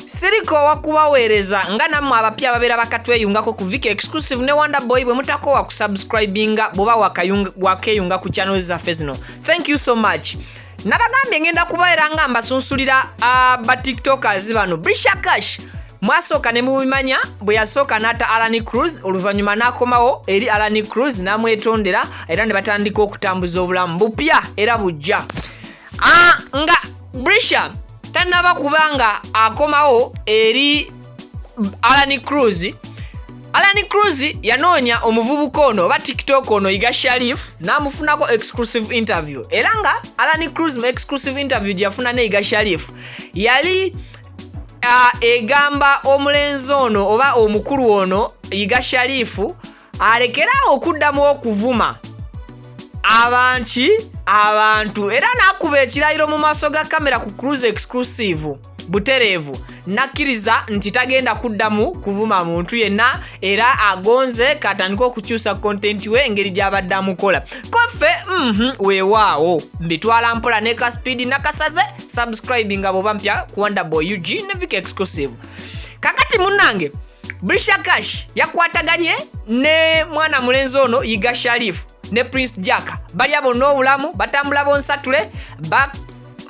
Siriko wakubaweereza nga nammwe abapya babeera bakatweyungako ku Viki Exclusive ne Wonder Boy bwe mutakowa ku subscribinga boba wakeyunga ku channel zaffe zino. Thank you so much. Nabagambye ngenda kubaera nga mbasunsulira ba TikTokers bano. Brisher Kash mwasooka ne mubimanya bwe yasooka n'ata Allan Cruz oluvannyuma n'akomawo eri Allan Cruz n'amwetondera era ne batandika okutambuza obulamu bupya era bujja. Nga Brisher tanaba kubanga akomawo eri Allan Cruz. Allan Cruz yanoonya omuvubuka ono oba TikTok ono Iga Sharif n'amufunako exclusive interview. Era nga Allan Cruz mu exclusive interview gyafuna ne Iga Sharif yali egamba omulenzi ono oba omukulu ono Iga Sharif alekerawo okuddamu okuvuma abantu era nakuba ekirayiro mu maaso ga kamera ku Cruz exclusive butereevu nakkiriza nti tagenda kuddamu kuvuma muntu yenna era agonze katandika okukyusa content we engeri gy'abadde amukola koffe weewaawo mbitwala mpola ne ka speed nakasaze subscribing abo bampya ku Wonder Boy UG ne Viki Exclusive. Kakati munnange Brisher Kash yakwataganye ne mwana mulenzi ono Iga Sharif ne Prince Jaka bali abonna obulamu batambula bonsatule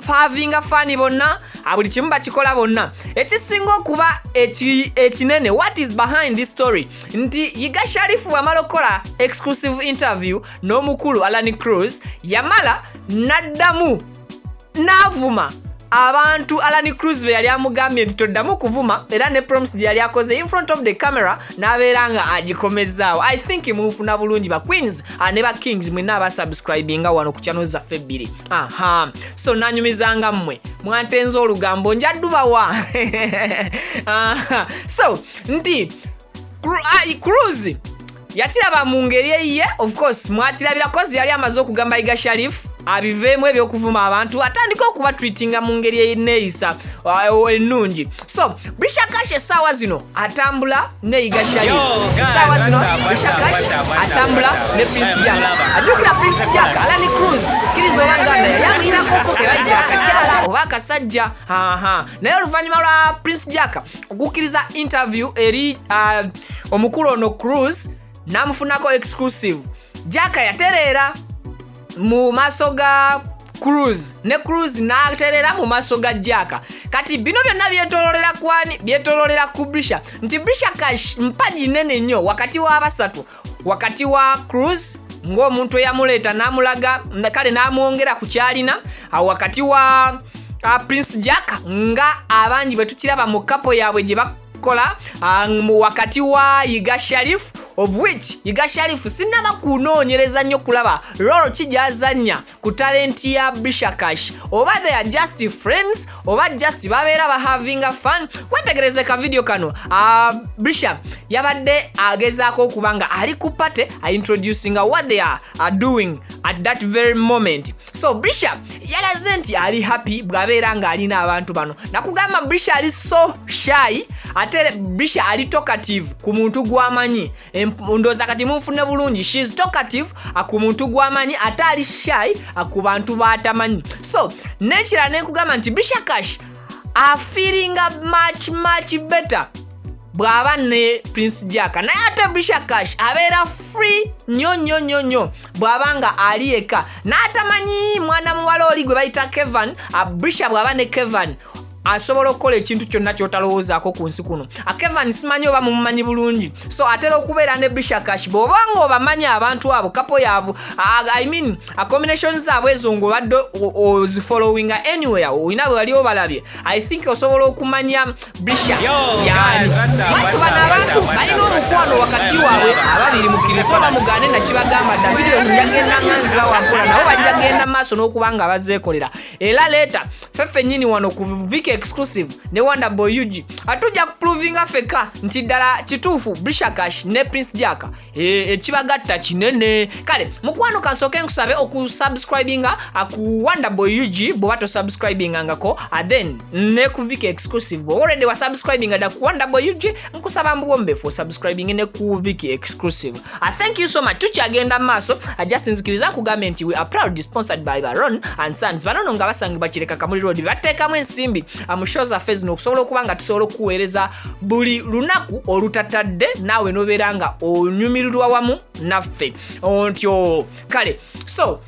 havinga fani bonna abuli kimu bakikola bonna. Ekisinga okuba ekinene what is behind this story nti Iga Sharif wamala okola exclusive interview n'omukulu Allan Cruz yamala naddamu n'avuma abantu Allan Cruz be yali amugambye nti toddamu kuvuma era ne promise gye yali akoze in front of the camera n'abeera nga agikomezaawo. I think mufuna bulungi ba queens ne ba kings mwenna abasubscribinga wano ku channel zaffe ebbiri. So nanyumizanga mmwe mwantenza olugambo njaddubawa. So nti Cruz yakiraba mu ngeri eyiye of course mwatirabira kozi yali amaze okugamba Iga Sharif abiveemu ebyokuvuma abantu atandika okuba tweetinga mu ngeri eneeyisa ennungi. So Brisher Kash essaawa zino atambula ne Iga Sharif. Essaawa zino Brisher Kash atambula ne Prince Jaka. Ajjukira Prince Jaka Allan Cruz kkiriza oba ngamba yali amuyirakoko ke bayita akakyala oba akasajja. Naye oluvannyuma lwa Prince Jaka okukkiriza interview eri omukulu ono Cruz n'amufunako exclusive, Jaka yatereera mu maaso ga Cruz ne Cruz n'atereera mu maaso ga Jaka. Kati bino byonna byetololera kwani byetololera ku Brisher nti Brisher Kash mpaji nene nnyo wakati wa abasatu, wakati wa Cruz ng'omuntu eyamuleeta n'amulaga kale n'amwongera ku kyalina, wakati wa Prince Jaka nga abangi bwe tukiraba mu kapo yaabwe gye bakola, wakati wa Iga Sharif of which Iga Sharif sinaba kunoonyereza nnyo kulaba role kijazanya ku talent ya Brisher Kash oba they are just friends oba just babeera ba having a fun. Wetegereze ka video kano Brisher yabadde agezaako okubanga ali ku party introducing what they are doing at that very moment. So Brisher yalaze nti ali happy bwabeera nga alina abantu bano. Nakugamba Brisher ali so shy ate Brisher ali talkative ku muntu gwamanyi. Ndoza kati mufune bulungi she is talkative ku muntu gwamanyi ate ali shy ku bantu batamanyi. So nekira nekugamba nti Brisher Kash feeling much better bwaba ne Prince Jaka. Naye ate Brisher Kash abeera free nnyo bwabanga ali eka n'atamanyi mwana muwala oli gwe bayita Kevin. Brisher bwaba ne Kevin asobola okukola ekintu kyonna ky'otalowoozaako ku nsi kuno. Kevin simanyi oba mumumanyi bulungi, so atera okubeera ne Brisher Kash bw'obanga obamanyi abantu abo kapo yaabo I mean combinations zaabwe ezo ng'obadde ozifollowing anywhere olina bwe wali obalabye I think osobola okumanya Brisher yaani. Bantu bano abantu balina omukwano wakati waabwe ababiri mukkiriza oba mugaane na kibagamba dda videos njagenda nga nzibawakola nabo bajja genda maaso n'okubanga bazeekolera. Era leeta ffeffe nnyini wano ku Viki Exclusive ne Wonder Boy UG atujja kuprovinga feka nti ddala kituufu Brisher Kash ne Prince Jaka ekibagatta kinene. Kale mukwano kansooke nkusabe okusubscribinga ku Wonder Boy UG bw'oba tosubscribingangako then ne ku Viki Exclusive bwe already wa subscribinga da ku Wonder Boy UG nkusaba mbwombefu subscribing ne ku Viki Exclusive. Thank you so much. Tukyagenda maaso just nzikiriza nkugambye nti we are proudly sponsored by Baron and Sons. Banono nga basangibwa Kireka Kamuli Road bateekamu ensimbi mu show zaffe zino okusobola okuba nga tusobola okuweereza buli lunaku olutatadde naawe nobeera nga onyumirirwa wamu naffe ontyo kale. So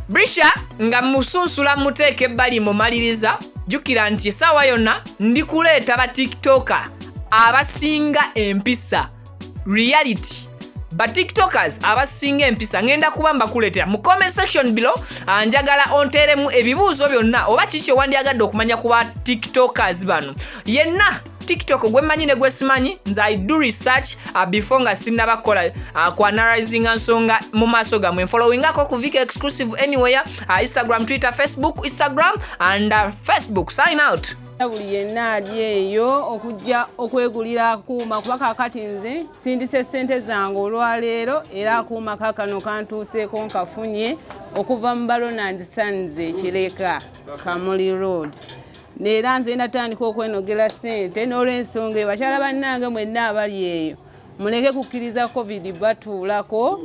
Brisher nga musunsula muteeke ebbali mumaliriza jukira nti essaawa yonna ndikuleeta ba tiktoker abasinga empisa reality ba tiktokers abasinga empisa ngenda kuba mbakuleetera mu comment section below. Njagala onteremu ebibuuzo byonna oba kiki wandyagadde okumanya ku ba tiktokers bano yenna TikTok gwe manyi ne gwe simanyi nze I do research before nga sinnabakola ku analyzing nsonga mu maaso gamwe. Following ako ku Vika exclusive anywhere Instagram, Twitter, Facebook, Instagram and Facebook. Sign out. Buli yenna ali eyo okujja okwegulira akuuma kuba kaakati nze sindise ssente zange olwaleero era akuuma kaakano kantuuseeko nkafunye okuva mu Balon and Sons ekireka Kamuli Road. Neera nze natandika okwenogera ssente n'olw'ensonga bakyala bannange mwenna abali eyo muleke kukkiriza covid batuulako.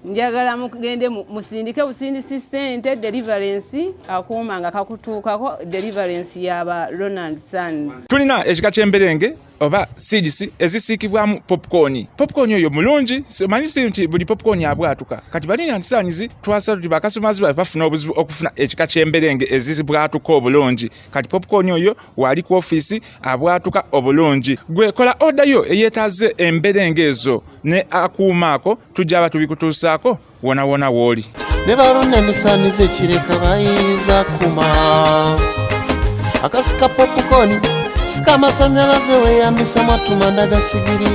Njagala mugende musindike busindisi ssente deliverance akuuma nga kakutuukako deliverance yaba Ronald Sons. Tulina ekika ky'emberenge oba seeds ezisiikibwamu popcorn. Popcorn oyo mulungi, manyisi nti buli popcorn abwatuka. Kati bali antisanizi twasala tuti bakasumazi bafuna obuzibu okufuna ekika ky'emberenge ezizibwatuka obulungi. Kati popcorn oyo wali ku office abwatuka obulungi. Gwe kola order yo eyetaze emberenge ezo ne akuumako tujja tubikutuusaako wona woli. Ne balonna nisanize ekireka bayinza kuma akasika popcorn sika amasanyalaze weyambisa matuma ndagasigiri.